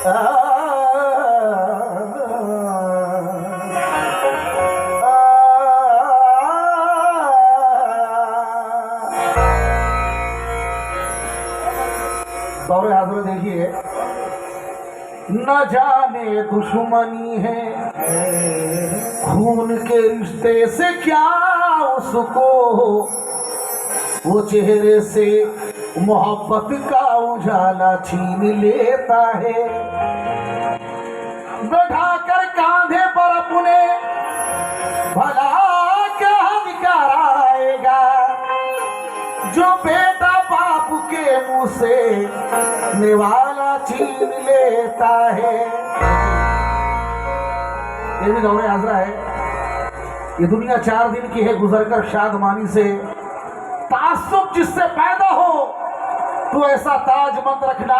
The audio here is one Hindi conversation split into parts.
दौरे हाजिर देखिए, न जाने दुश्मनी है खून के रिश्ते से क्या उसको, वो चेहरे से मोहब्बत का उजाला छीन लेता है। बैठा कर कांधे पर अपने भला क्या अधिकार आएगा, जो बेटा बाप के मुंह से निवाला छीन लेता है। ये भी दौरे हाजरा है। ये दुनिया 4 दिन की है, गुजरकर शादमानी से तासुब जिससे पैदा हो तो ऐसा ताज मत रखना।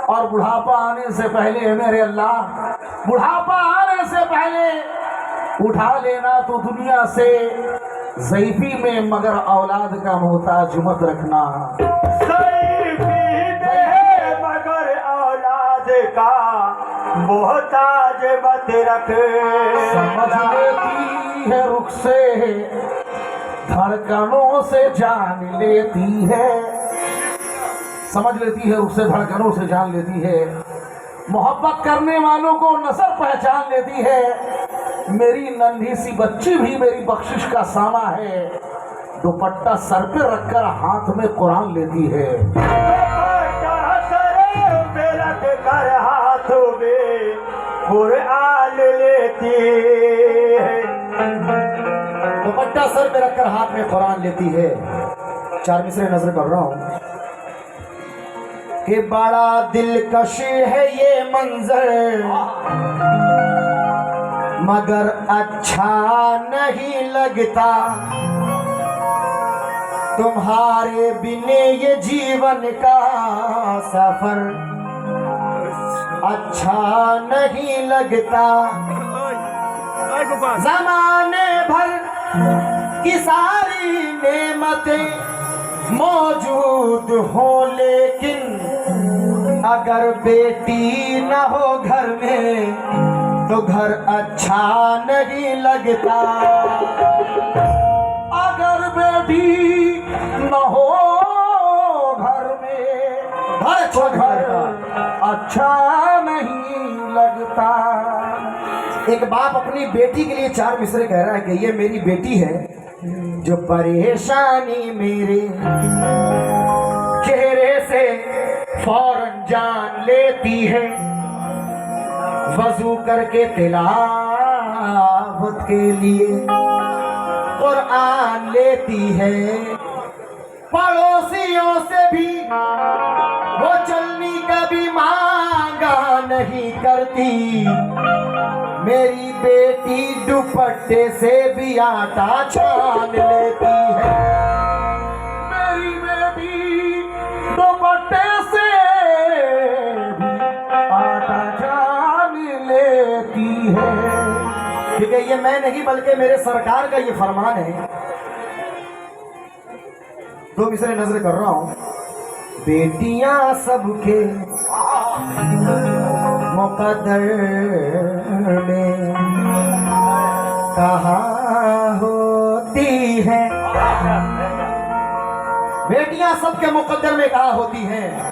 और बुढ़ापा आने से पहले मेरे अल्लाह, बुढ़ापा आने से पहले उठा लेना तो दुनिया से ज़ईफी में, मगर औलाद का मोहताज मत रखना। मगर औलाद का मोहताज मत रख। समझ लेती है रुख से, धड़कनों से जान लेती है। समझ लेती है रुख से, धड़कनों से जान लेती है। मोहब्बत करने वालों को नसर पहचान लेती है। मेरी नन्ही सी बच्ची भी मेरी बख्शिश का सामा है। दुपट्टा सर पे रखकर हाथ में कुरान लेती है। कर हाथों में कुरान लेती है। दुपट्टा सर पे रखकर हाथ में कुरान लेती है। 4 मिसरे नजर कर रहा हूं कि बड़ा दिलकश है ये मंजर, मगर अच्छा नहीं लगता। तुम्हारे बिने ये जीवन का सफर अच्छा नहीं लगता। ज़माने भर की सारी नेमतें मौजूद हो, लेकिन अगर बेटी न हो घर में तो घर अच्छा नहीं लगता। अगर बेटी न हो घर में तो घर अच्छा नहीं लगता। एक बाप अपनी बेटी के लिए 4 मिसरे कह रहा है कि ये मेरी बेटी है जो परेशानी मेरे चेहरे से फौरन जान लेती है। वजू करके तिलावत के लिए कुरान लेती है। पड़ोसियों से भी वो चलनी कभी मांगा नहीं करती। मेरी बेटी दुपट्टे से भी आटा छान लेती है। मेरी बेटी दुपट्टे से भी आटा छान लेती है। ठीक है, ये मैं नहीं बल्कि मेरे सरकार का ये फरमान है। 2 मिसरे नजर कर रहा हूं। बेटियां सबके मुकद्दर में कहाँ होती है। बेटियां सबके मुकद्दर में कहाँ होती हैं।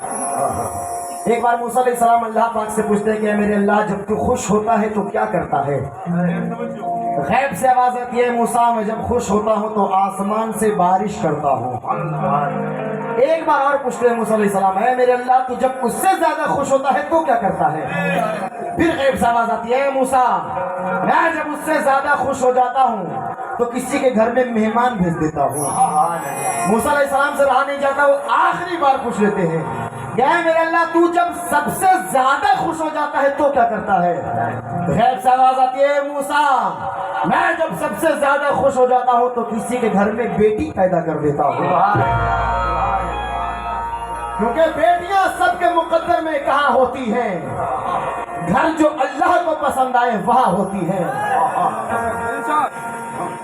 एक बार मूसा अलैहिस्सलाम अल्लाह पाक से पूछते हैं कि मेरे अल्लाह, जब तू खुश होता है तो क्या करता है। गैब से आवाज आती है, मूसा मैं जब खुश होता हूँ तो आसमान से बारिश करता हूँ। एक बार और पूछते हैं मूसा अलैहिस्सलाम, है मेरे अल्लाह तू जब उससे ज्यादा खुश होता है तो क्या करता है। फिर गैब से आवाज आती है, मूसा मैं जब उससे ज्यादा खुश हो जाता हूँ तो किसी के घर में मेहमान भेज देता हूँ। मूसा अलैहिस्सलाम से रहा नहीं जाता, वो आखिरी बार पूछ लेते हैं, क्या है मेरे अल्लाह तू जब सबसे ज्यादा खुश हो जाता है तो क्या करता है। गैब से आवाज आती है, मूसा मैं जब सबसे ज्यादा खुश हो जाता हूँ तो किसी के घर में बेटी पैदा कर देता हूँ। क्योंकि बेटियां सबके मुकद्दर में कहाँ होती हैं, घर जो अल्लाह को पसंद आए वहां होती है।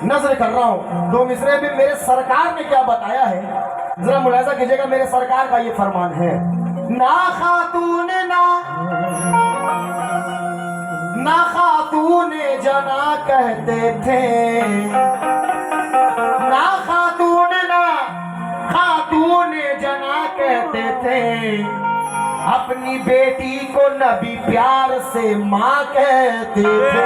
नजर कर रहा हूं 2 मिसरे में मेरे सरकार ने क्या बताया है, जरा मुलाजा कीजिएगा। मेरे सरकार का ये फरमान है, ना खातून ना कहते थे, ना खातून जना कहते थे, अपनी बेटी को नबी प्यार से माँ कहते थे।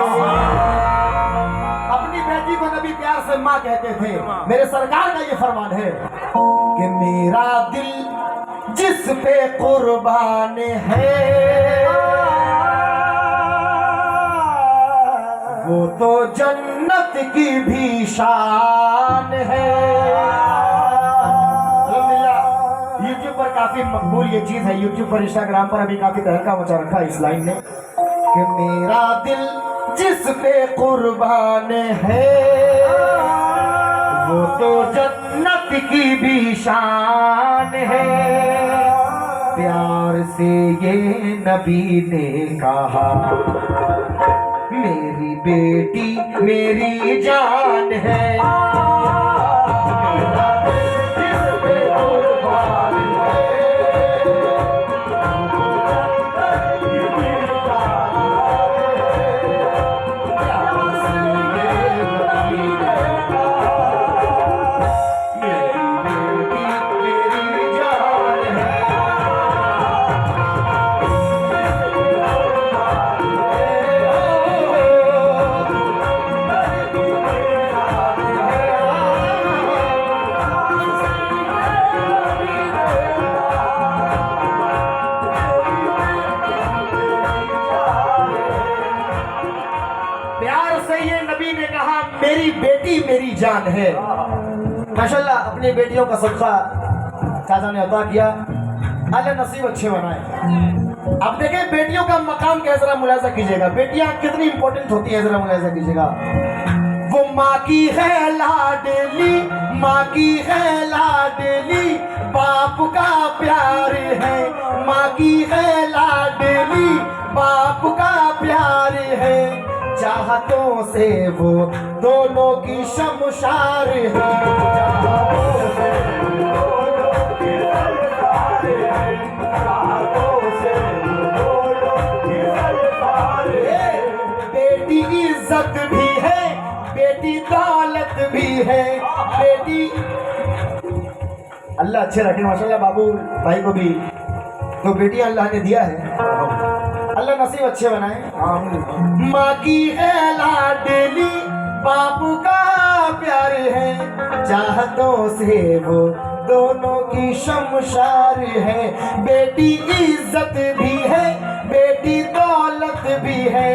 अपनी बेटी को नबी प्यार से माँ कहते थे। मेरे सरकार का ये फरमान है कि मेरा दिल जिस पे कुर्बान है, वो तो जन्नत की भी शान है। यूट्यूब पर काफी मकबूल ये चीज है, यूट्यूब पर, इंस्टाग्राम पर अभी काफी तहलका मचा रखा है इस लाइन ने कि मेरा दिल जिस पे कुर्बान है, वो तो जन्नत की भी शान है। प्यार से ये नबी ने कहा, मेरी बेटी मेरी जान है। मेरी बेटी मेरी जान है। माशाल्लाह अपनी बेटियों का सदका चाचा ने अदा किया, अल्लाह नसीब अच्छे बनाए। अब देखें बेटियों का मकाम क्या है, जरा मुलाजा कीजिएगा, बेटियां कितनी इंपॉर्टेंट होती है, जरा मुलाजा कीजिएगा। वो माँ की है लाडली, माँ की है लाडली, बाप का प्यार है। माँ की है लाडली, बाप का प्यार है। चाहतों से वो दोनों की शमशार है। बेटी इज्जत भी है, बेटी दौलत भी है, बेटी अल्लाह अच्छे रखे माशाल्लाह। बाबू भाई को भी तो बेटी अल्लाह ने दिया है, अल्लाह नसीब अच्छे बनाए। माँ की है लाडली, बापू का प्यार है। चाहतों से वो दोनों की शमशार है। बेटी इज्जत भी है, बेटी दौलत भी है।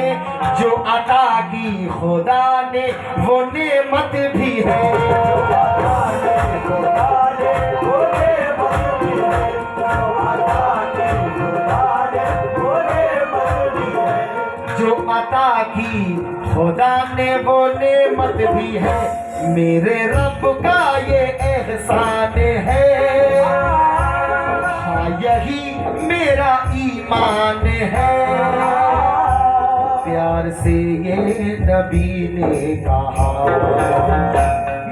जो अता की खुदा ने वो नेमत भी है। जो अता की खुदा ने वो नेमत भी है। मेरे रब का ये एहसान है, हाँ यही मेरा ईमान है। प्यार से ये नबी ने कहा,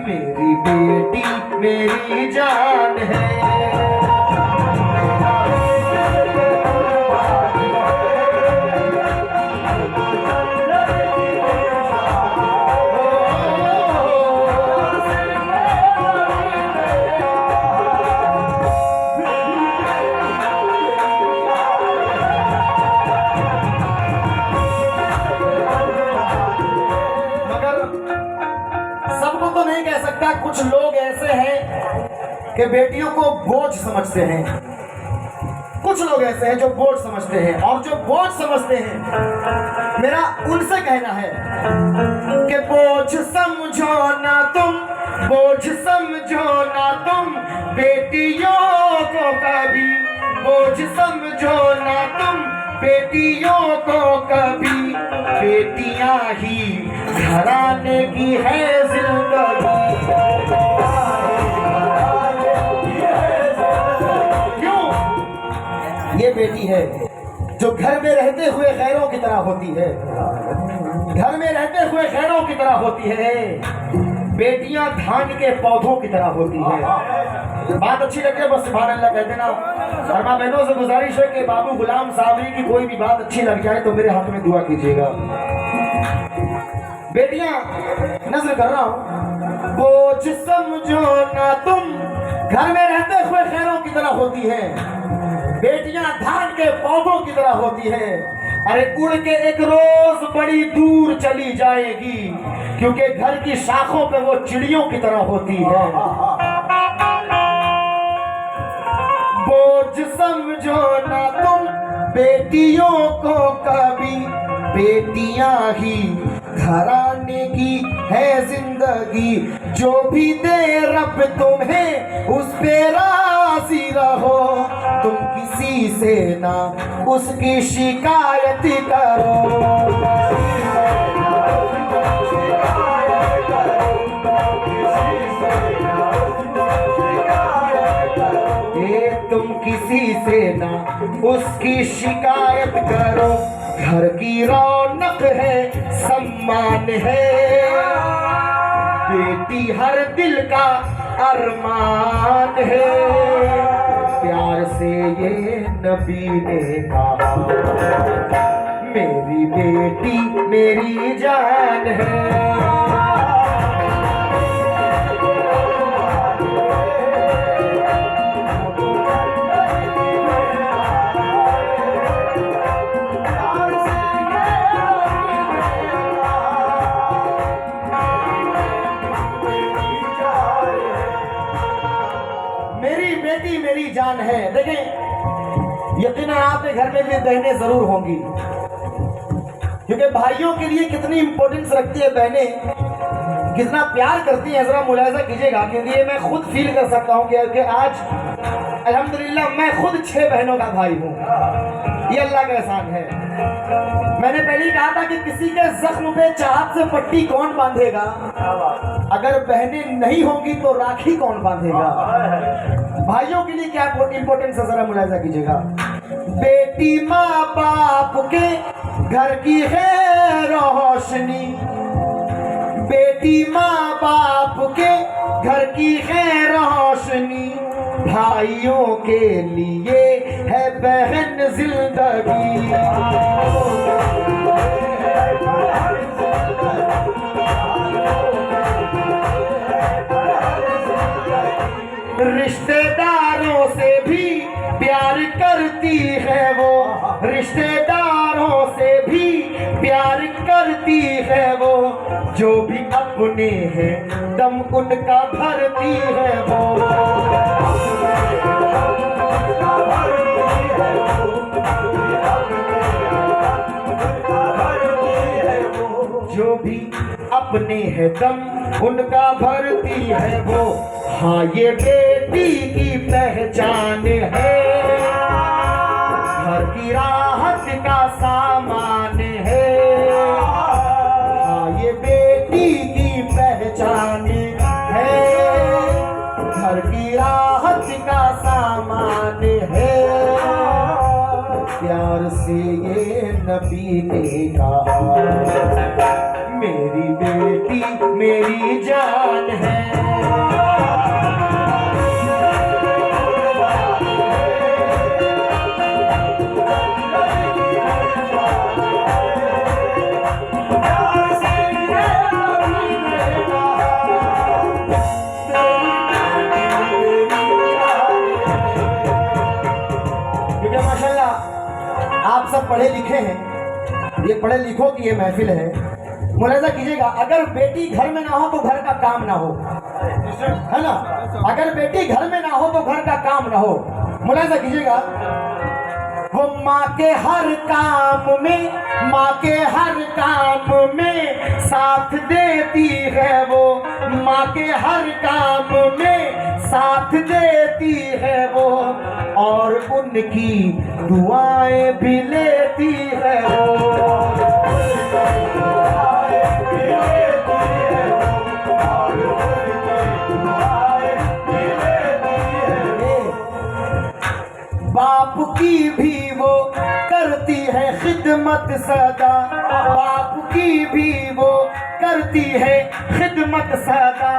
मेरी बेटी मेरी जान है। कुछ लोग ऐसे हैं कि बेटियों को बोझ समझते हैं। कुछ लोग ऐसे हैं जो बोझ समझते हैं, और जो बोझ समझते हैं, मेरा उनसे कहना है कि बोझ समझो ना तुम, बोझ समझो ना तुम बेटियों को कभी। बोझ समझो ना तुम बेटियों को कभी। बेटियां ही घराने की है जिंदगी। ये बेटी है जो घर में रहते हुए खैरों की तरह होती है, घर में रहते हुए खैरों की तरह होती है। बेटियां धान के पौधों की तरह होती है। बात अच्छी लगे बस सुभान अल्लाह कहते ना। और माँ बहनों से गुजारिश है कि बाबू गुलाम साबरी की कोई भी बात अच्छी लग जाए तो मेरे हाथ में दुआ कीजिएगा। बेटियां, नजर कर रहा हूं, बोझ समझो ना तुम, घर में रहते हुए खैरों की तरह होती है। बेटियां धान के पौधों की तरह होती है। अरे उड़ के एक रोज बड़ी दूर चली जाएगी, क्योंकि घर की शाखों पे वो चिड़ियों की तरह होती है। बोझ समझो ना तुम बेटियों को कभी, बेटियां ही घराने की है जिंदगी। जो भी दे रब तुम्हें उस पे राजी रहो, तुम किसी से ना उसकी शिकायत करो। तुम किसी से ना उसकी शिकायत करो। घर की रौनक है, सम्मान है, बेटी हर दिल का अरमान है। प्यार से ये नबी ने कहा, मेरी बेटी मेरी जान है। मेरी जान है। देखें, यकीनन आपके घर में भी बहनें जरूर होंगी, क्योंकि भाइयों के लिए कितनी इंपॉर्टेंस रखती है बहनें, कितना प्यार करती हैं, जरा मुलाहिजा कीजिएगा। क्योंकि ये मैं खुद फील कर सकता हूँ कि आज अल्हम्दुलिल्लाह मैं खुद 6 बहनों का भाई हूँ। ये अल्लाह का एहसान है। मैंने पहले ही कहा था कि किसी के जख्म पे चाहत से पट्टी कौन बांधेगा, अगर बहनें नहीं होंगी तो राखी कौन बांधेगा। भाइयों के लिए क्या इंपॉर्टेंस है, जरा मुलाहिजा कीजिएगा। बेटी माँ बाप के घर की है रोशनी, बेटी माँ बाप के घर की है रोशनी, भाइयों के लिए है बहन जिंदगी। रिश्तेदारों से भी प्यार करती है वो, रिश्तेदारों से भी प्यार करती है वो, जो भी अपने हैं दम उनका भरती है वो। जो भी अपने हैं दम उनका भरती है वो। हाँ, ये बेटी की पहचान है, घर की राहत का सामान है। हाँ, ये बेटी की पहचान है, घर की राहत का सामान है। प्यार से ये नबी ने कहा, मेरी बेटी मेरी जान है। आप सब पढ़े लिखे हैं, ये पढ़े लिखों की ये महफिल है। मुलाहिजा कीजिएगा, अगर बेटी घर में ना हो तो घर का काम ना हो, है ना। अगर बेटी घर में ना हो तो घर का काम ना हो। मुलाहिजा कीजिएगा, वो माँ के हर काम में, माँ के हर काम में साथ देती है वो, माँ के हर काम में साथ देती है वो, और उनकी दुआएं भी लेती है वो। बाप की भी वो करती है खिदमत सदा, बाप की भी वो करती है खिदमत सदा,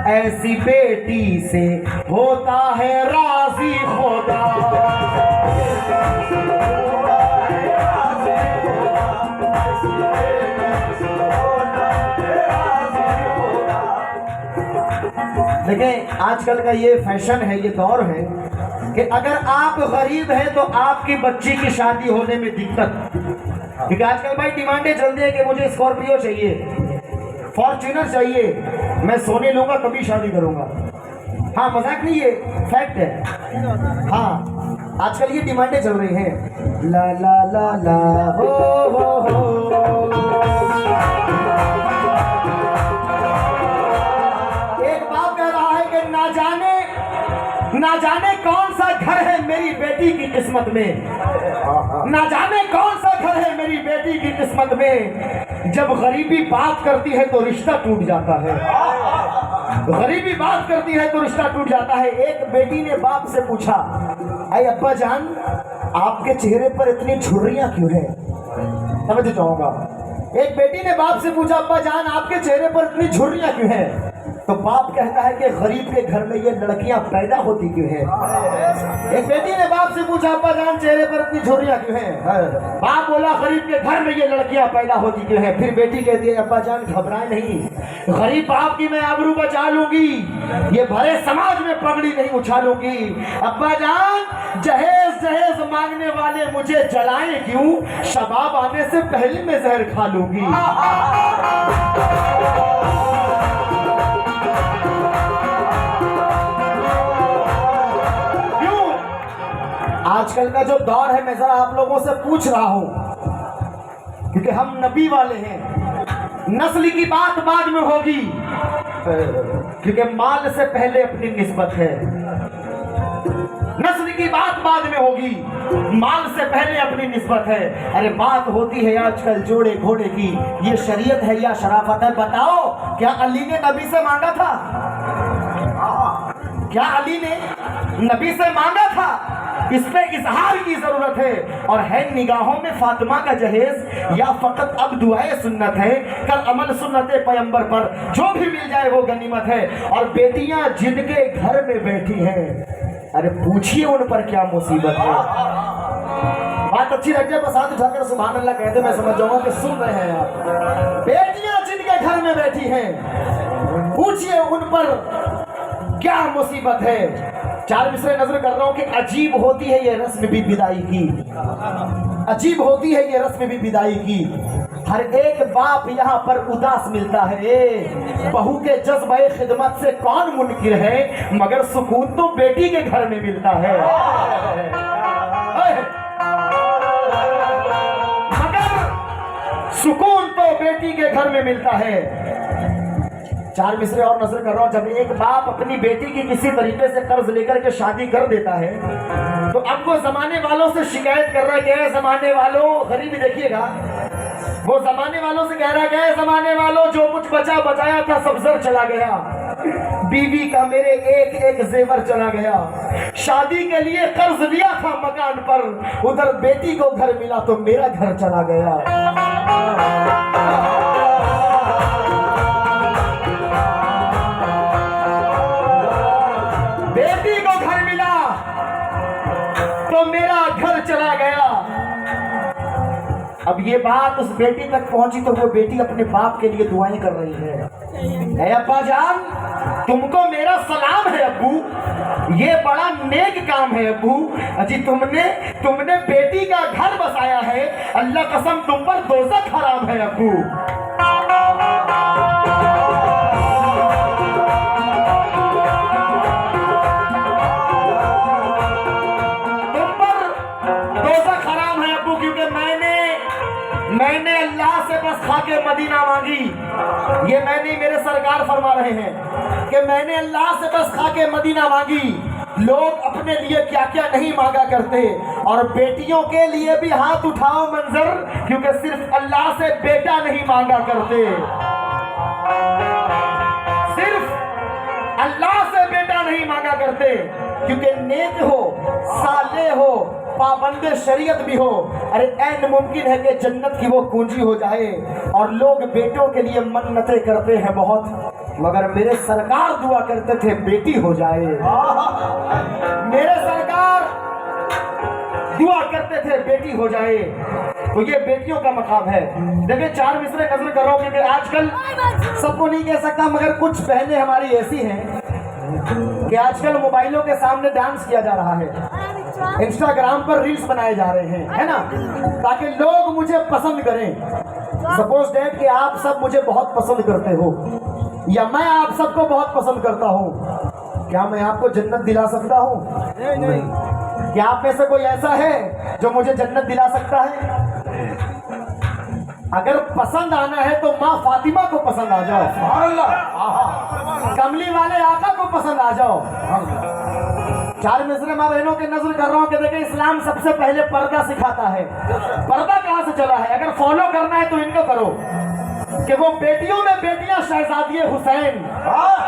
ऐसी बेटी से होता है राजी खुदा। देखिए आजकल का ये फैशन है, ये दौर है कि अगर आप गरीब हैं तो आपकी बच्ची की शादी होने में दिक्कत, क्योंकि आजकल भाई डिमांडें चलती है कि मुझे स्कॉर्पियो चाहिए, फॉर्च्यूनर चाहिए, मैं सोने लूंगा तभी शादी करूंगा। हाँ मजाक नहीं, ये फैक्ट है। हाँ आजकल ये डिमांडें चल रही हैं, ला ला ला ला हो। एक बाप कह रहा है कि ना जाने कौन सा घर है मेरी बेटी की किस्मत में, ना जाने कौन सा घर है मेरी बेटी की किस्मत में, जब गरीबी बात करती है तो रिश्ता टूट जाता है, गरीबी बात करती है तो रिश्ता टूट जाता है। एक बेटी ने बाप से पूछा, अरे अब्बा जान आपके चेहरे पर इतनी झुर्रियां क्यों है? समझ जाऊंगा। एक बेटी ने बाप से पूछा, अब्बा जान आपके चेहरे पर इतनी झुर्रियां क्यों है? तो बाप कहता है कि गरीब के घर में ये लड़कियां पैदा होती क्यों है? एक बेटी ने बाप से पूछा, अब्बा जान चेहरे पर इतनी झुर्रियां क्यों है? बाप बोला गरीब के घर में ये लड़कियां पैदा होती क्यों है? फिर बेटी कहती है, अब्बा जान घबराए नहीं, गरीब बाप की मैं आबरू बचा लूंगी, ये भरे समाज में पगड़ी नहीं उछालूंगी। अब्बा जान जहेज मांगने वाले मुझे जलाएं क्यों, शबाब आने से पहले मैं जहर खा लूंगी। आजकल का जो दौर है, मैं जरा आप लोगों से पूछ रहा हूं, क्योंकि हम नबी वाले हैं, नस्ल की बात बाद में होगी, क्योंकि माल से पहले अपनी निस्बत है। नस्ल की बात बाद में होगी, माल से पहले अपनी निस्बत है। अरे बात होती है आजकल जोड़े घोड़े की, ये शरीयत है या शराफत है? बताओ, क्या अली ने नबी से मांगा था? क्या अली ने नबी से मांगा था? इस पे इजहार की जरूरत है। और है निगाहों में फातिमा का जहेज या फकत अब दुआए सुन्नत है, कल अमल सुन्नत पैगंबर पर, जो भी मिल जाए वो गनीमत है। और बेटियां जिनके घर में बैठी हैं, अरे पूछिए उन पर क्या मुसीबत है। बात अच्छी लग जाए बस हाथ उठाकर सुभान अल्लाह कहते, मैं समझ जाऊंगा कि सुन रहे हैं आप। बेटियां जिनके घर में बैठी हैं, पूछिए उन पर क्या मुसीबत है। चार मिसरे नजर कर रहा हूं कि अजीब होती है ये रस्म भी विदाई की, अजीब होती है ये रस्म भी विदाई की। हर एक बाप यहाँ पर उदास मिलता है, बहू के जज्बे खिदमत से कौन मुनकिर है, मगर सुकून तो बेटी के घर में मिलता है। मगर सुकून तो बेटी के घर में मिलता है। चार मिसरे और नजर कर रहा हूं, जब एक बाप अपनी बेटी की किसी तरीके से कर्ज लेकर के शादी कर देता है, तो अब वो जमाने वालों से शिकायत कर रहा है कि जमाने वालों, गरीबी देखिएगा, वो जमाने वालों से कह रहा है, जमाने वालों जो कुछ बचा बचाया था सब जर चला गया, बीवी का मेरे एक एक जेवर चला गया, शादी के लिए कर्ज लिया था मकान पर, उधर बेटी को घर मिला तो मेरा घर चला गया। बेटी को घर मिला तो मेरा घर चला गया। अब ये बात उस बेटी तक पहुंची तो वो बेटी अपने बाप के लिए दुआएं कर रही है, अब्बा जान तुमको मेरा सलाम है अब्बू, ये बड़ा नेक काम है अब्बू, अजी तुमने बेटी का घर बसाया है, अल्लाह कसम तुम पर दोज़ख हराम है अब्बू। मैंने अल्लाह से बस खाके मदीना मांगी, ये मैंने, मेरे सरकार फरमा रहे हैं कि मैंने अल्लाह से बस खाके मदीना मांगी। लोग अपने लिए क्या क्या नहीं मांगा करते, और बेटियों के लिए भी हाथ उठाओ मंजर, क्योंकि सिर्फ अल्लाह से बेटा नहीं मांगा करते, सिर्फ अल्लाह से बेटा नहीं मांगा करते, क्योंकि नेक हो, साले हो, पाबंद शरीयत भी हो, अरे ऐन मुमकिन है कि जन्नत की वो कुंजी हो जाए। और लोग बेटों के लिए मन्नतें करते हैं बहुत, मगर मेरे सरकार दुआ करते थे बेटी हो जाए, मेरे सरकार दुआ करते थे बेटी हो जाए। तो ये बेटियों का मकाम है। देखिए चार मिसरे नजर कर रहा हूं, क्योंकि आजकल सबको नहीं कह सकता, मगर कुछ बहनें हमारी ऐसी हैं कि आजकल मोबाइलों के सामने डांस किया जा रहा है, इंस्टाग्राम पर रील्स बनाए जा रहे हैं, है ना, ताकि लोग मुझे पसंद करें। सपोज दैट कि आप सब मुझे बहुत पसंद करते हो या मैं आप सबको बहुत पसंद करता हूँ, क्या मैं आपको जन्नत दिला सकता हूँ? नहीं। क्या आप में से कोई ऐसा है जो मुझे जन्नत दिला सकता है? अगर पसंद आना है तो माँ फातिमा को पसंद आ जाओ, कमली वाले आका को पसंद आ जाओ। चार मिसरे माँ बहनों के नजर कर रहा हूँ कि देखिए इस्लाम सबसे पहले पर्दा सिखाता है। पर्दा कहाँ से चला है? अगर फॉलो करना है तो इनको करो कि वो बेटियों में बेटियां शहजादी हुसैन,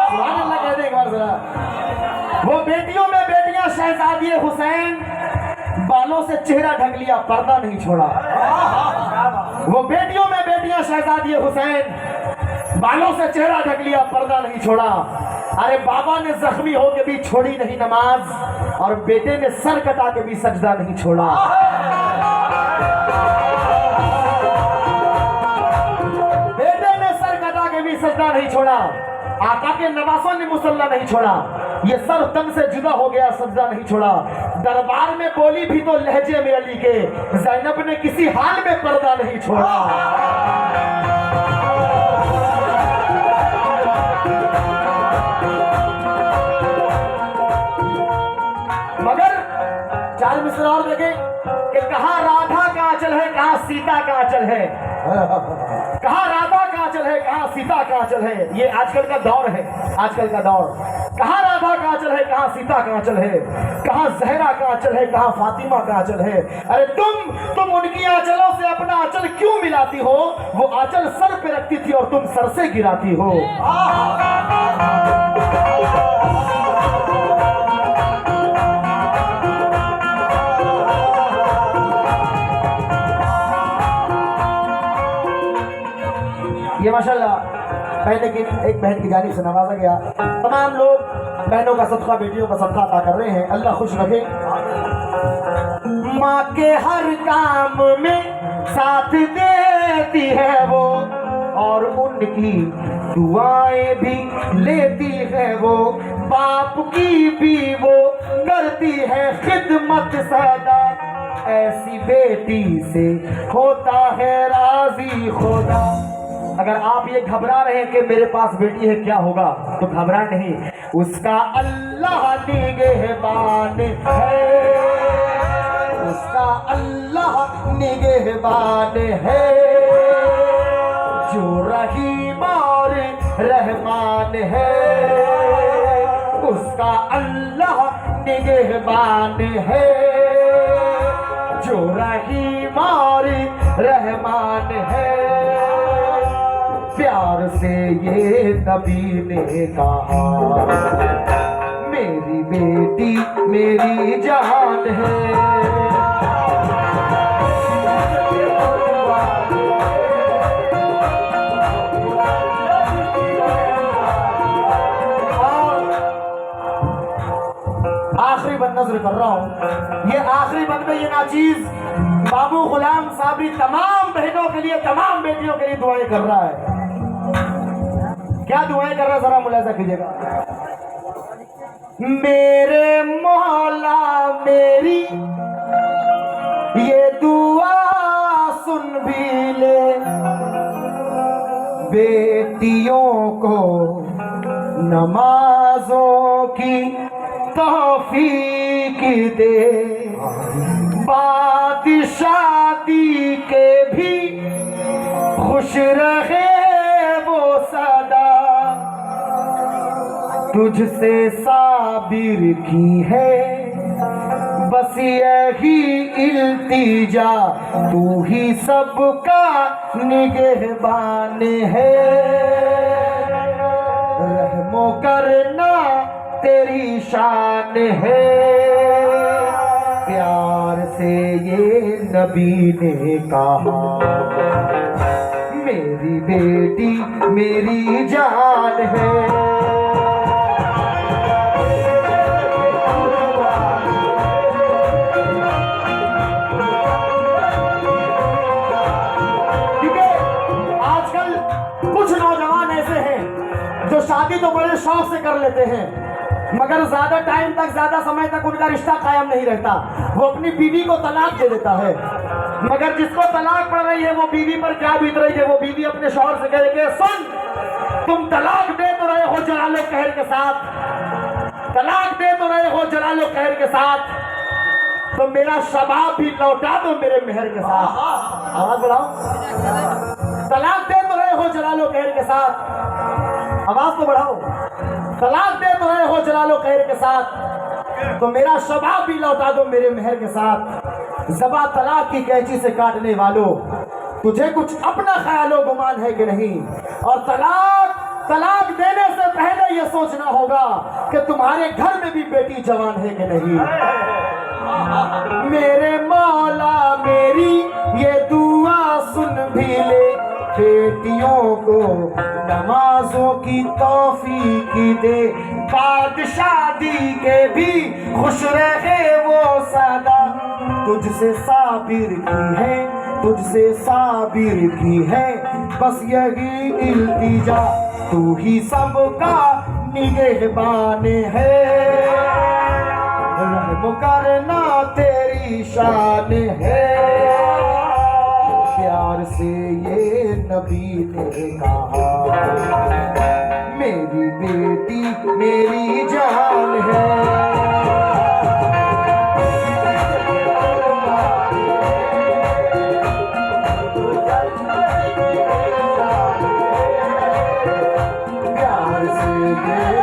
सुभान अल्लाह कह दे एक बार जरा, वो बेटियों में बेटियां शहजादी हुसैन, बालों से चेहरा ढक लिया, पर्दा नहीं छोड़ा। वो बेटियों में बेटियां शहजादी हुसैन, बालों से चेहरा ढक लिया, पर्दा नहीं छोड़ा। अरे बाबा ने जख्मी हो के भी छोड़ी नहीं नमाज, और बेटे ने सर कटा के भी सजदा नहीं छोड़ा। बेटे ने सर कटा के भी सजदा नहीं छोड़ा। आका के नवासों ने मुसल्ला नहीं छोड़ा। ये सर तन से जुदा हो गया, सजदा नहीं छोड़ा। दरबार में बोली भी तो लहजे में अली के, ज़ैनब ने किसी हाल में पर्दा नहीं छोड़ा। मगर चार मिसरा और लगे कि कहाँ राधा का आंचल है, कहाँ सीता का आंचल है, कहाँ राधा का आंचल है, कहाँ सीता का आंचल है। ये आजकल का दौर है, आजकल का दौर। कहाँ राधा का आंचल है, कहाँ सीता का आंचल है, कहाँ जहरा का आंचल है, कहाँ फातिमा का आंचल है। अरे तुम उनकी आंचलों से अपना आंचल क्यों मिलाती हो? वो आंचल सर पे रखती थी और तुम सर से गिराती हो। ये माशाल्लाह पहले की एक बहन की जानिब से नवाजा गया। तमाम लोग बहनों का सदका, बेटियों का सदका अता कर रहे हैं, अल्लाह खुश रखे। माँ के हर काम में साथ देती है वो, और उनकी दुआएं भी लेती है वो। बाप की भी वो करती है खिदमत सदा, ऐसी बेटी से होता है राजी खुदा। अगर आप ये घबरा रहे हैं कि मेरे पास बेटी है क्या होगा, तो घबरा नहीं, उसका अल्लाह निगहबान है, उसका अल्लाह निगहबान है, जो रहीम और रहमान है, उसका अल्लाह निगहबान है, जो रहीम और रहमान है। प्यार से ये नबी ने कहा, मेरी बेटी मेरी जान है। आखिरी बंद नजर कर रहा हूँ, ये आखिरी बंद में ये नाचीज बाबू गुलाम साबरी तमाम बहनों के लिए, तमाम बेटियों के लिए दुआएं कर रहा है। क्या दुआएं कर रहा है जरा मुलाजा कीजिएगा। मेरे मौला मेरी ये दुआ सुन भी ले, बेटियों को नमाजों की तौफीक दे, बाद शादी के भी खुश रहे वो सदा, तुझसे साबिर की है बस यही इल्तिजा, तू ही सबका निगहबान है, रहमो करना तेरी शान है। प्यार से ये नबी ने कहा, मेरी बेटी मेरी जान है। ठीक है, आजकल कुछ नौजवान ऐसे हैं जो शादी तो बड़े शौक से कर लेते हैं, मगर ज्यादा टाइम तक, ज्यादा समय तक उनका रिश्ता कायम नहीं रहता। वो अपनी बीवी को तलाक दे देता है। मगर जिसको तलाक पड़ रही है वो बीवी पर क्या बीत रही है। वो बीवी अपने शौहर से कहेगी, सुन, तुम तलाक दे तो रहे हो जलालो कहर के साथ, तलाक दे तो रहे हो जलालो कहर के साथ, तो मेरा शबाब भी लौटा दो मेरे मेहर के साथ। आवाज बढ़ाओ। तलाक दे तो रहे हो जलालो कहर के साथ, आवाज तो बढ़ाओ। तलाक दे तो रहे हो जलालो कहर के साथ, तो मेरा शबाब भी लौटा दो मेरे मेहर के साथ। ज़बा तलाक की कैंची से काटने वालों, तुझे कुछ अपना ख्यालो गुमान है कि नहीं? और तलाक देने से पहले यह सोचना होगा कि तुम्हारे घर में भी बेटी जवान है कि नहीं। मेरे मौला मेरी ये दुआ सुन भी ले, बेटियों को नमाजों की तौफीक दे, बाद शादी के भी खुश रहे वो सदा। तुझसे साबिर की है, तुझसे साबिर की है, बस यही इल्तिजा, तू ही सबका निगहबान है। रहम करना तेरी शान है, प्यार से ये नबी ने कहा, मेरी बेटी मेरी जान है। प्यार से ये